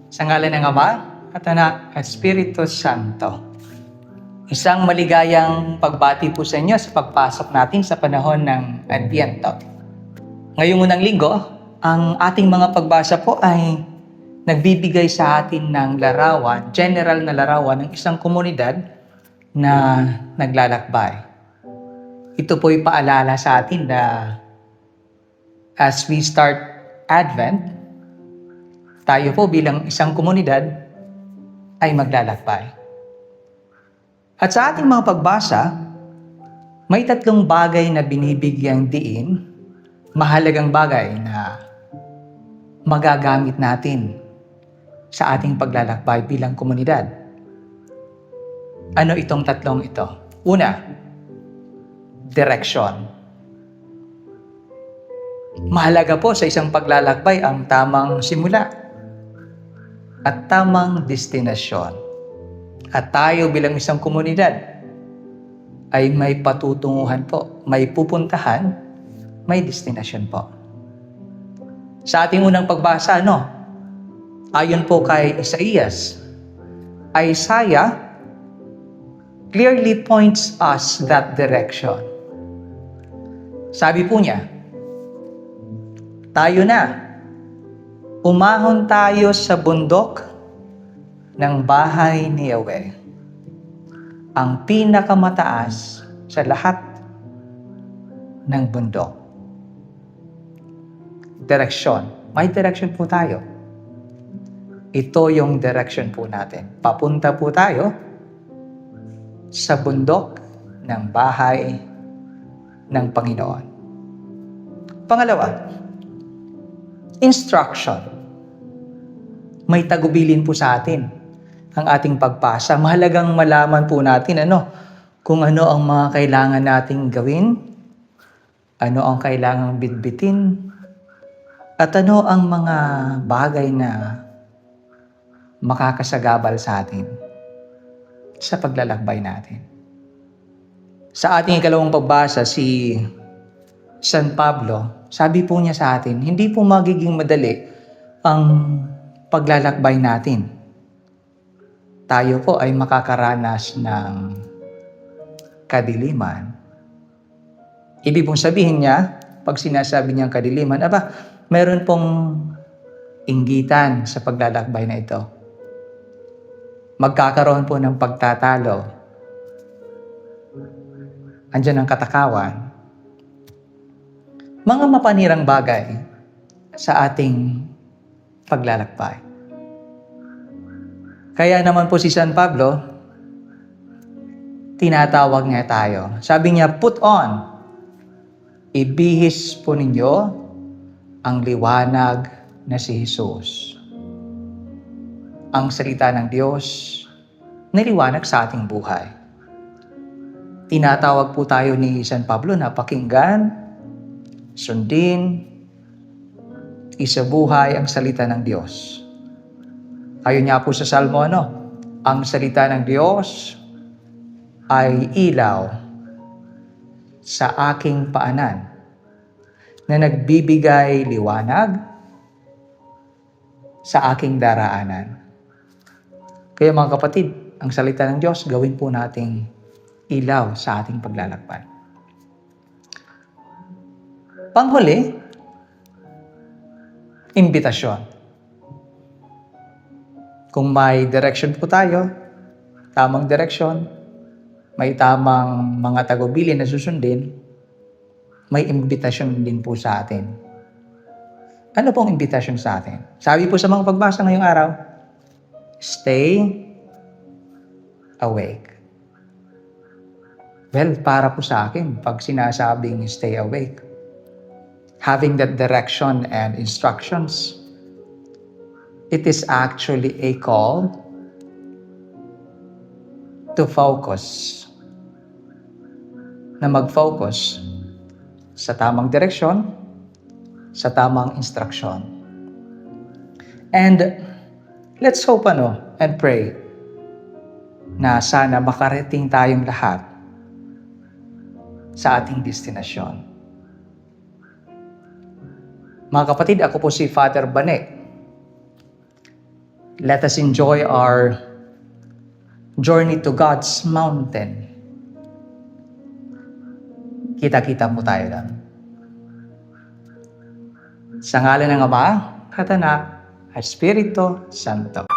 Sa ngalan ng Ama, at Anak, at Espiritu Santo. Isang maligayang pagbati po sa inyo sa pagpasok natin sa panahon ng Adbyento. Ngayong unang linggo, ang ating mga pagbasa po ay nagbibigay sa atin ng larawan, general na larawan ng isang komunidad na naglalakbay. Ito po'y paalala sa atin na as we start Advent, tayo po bilang isang komunidad ay maglalakbay. At sa ating mga pagbasa, may tatlong bagay na binibigyang diin, mahalagang bagay na magagamit natin sa ating paglalakbay bilang komunidad. Ano itong tatlong ito? Una, direksyon. Mahalaga po sa isang paglalakbay ang tamang simula at tamang destinasyon. At tayo bilang isang komunidad ay may patutunguhan po, may pupuntahan, may destinasyon po. Sa ating unang pagbasa, ayon po kay Isaías, Isaiah clearly points us that direction. Sabi po niya, tayo na, umahon tayo sa bundok ng bahay ni Yahweh, ang pinakamataas sa lahat ng bundok. Direksyon. May direksyon po tayo. Ito yung direksyon po natin. Papunta po tayo sa bundok ng bahay ng Panginoon. Pangalawa, instruction. May tagubilin po sa atin ang ating pagpasa. Mahalagang malaman po natin kung ano ang mga kailangan nating gawin, ano ang kailangang bitbitin, at ano ang mga bagay na makakasagabal sa atin sa paglalakbay natin. Sa ating ikalawang pagbasa, si San Pablo, sabi po niya sa atin, hindi po magiging madali ang paglalakbay natin. Tayo po ay makakaranas ng kadiliman. Ibig pong sabihin niya, pag sinasabi niyang kadiliman, meron pong inggitan sa paglalakbay na ito. Magkakaroon po ng pagtatalo. Andiyan ang katakawan. Mga mapanirang bagay sa ating paglalakbay. Kaya naman po si San Pablo, tinatawag niya tayo. Sabi niya, put on, ibihis po ninyo ang liwanag na si Jesus. Ang salita ng Diyos, niliwanag sa ating buhay. Tinatawag po tayo ni San Pablo na pakinggan, sundin, isabuhay ang salita ng Diyos. Ayon niya po sa Salmo, ang salita ng Diyos ay ilaw sa aking paanan na nagbibigay liwanag sa aking daraanan. Kaya mga kapatid, ang salita ng Diyos, gawin po nating ilaw sa ating paglalakbay. Panghuli, imbitasyon. Kung may direction po tayo, tamang direction, may tamang mga tagubilin na susundin, may imbitasyon din po sa atin. Ano pong imbitasyon sa atin? Sabi po sa mga pagbasa ngayong araw, stay awake. Well, para po sa akin, pag sinasabing stay awake, having that direction and instructions, it is actually a call to focus. Na mag-focus sa tamang direksyon, sa tamang instruction. And let's hope and pray na sana makarating tayong lahat sa ating destinasyon. Mga kapatid, ako po si Father Bane. Let us enjoy our journey to God's mountain. Kita-kita po tayo lang. Sa ngalan ng Ama, at Anak, at Espiritu Santo.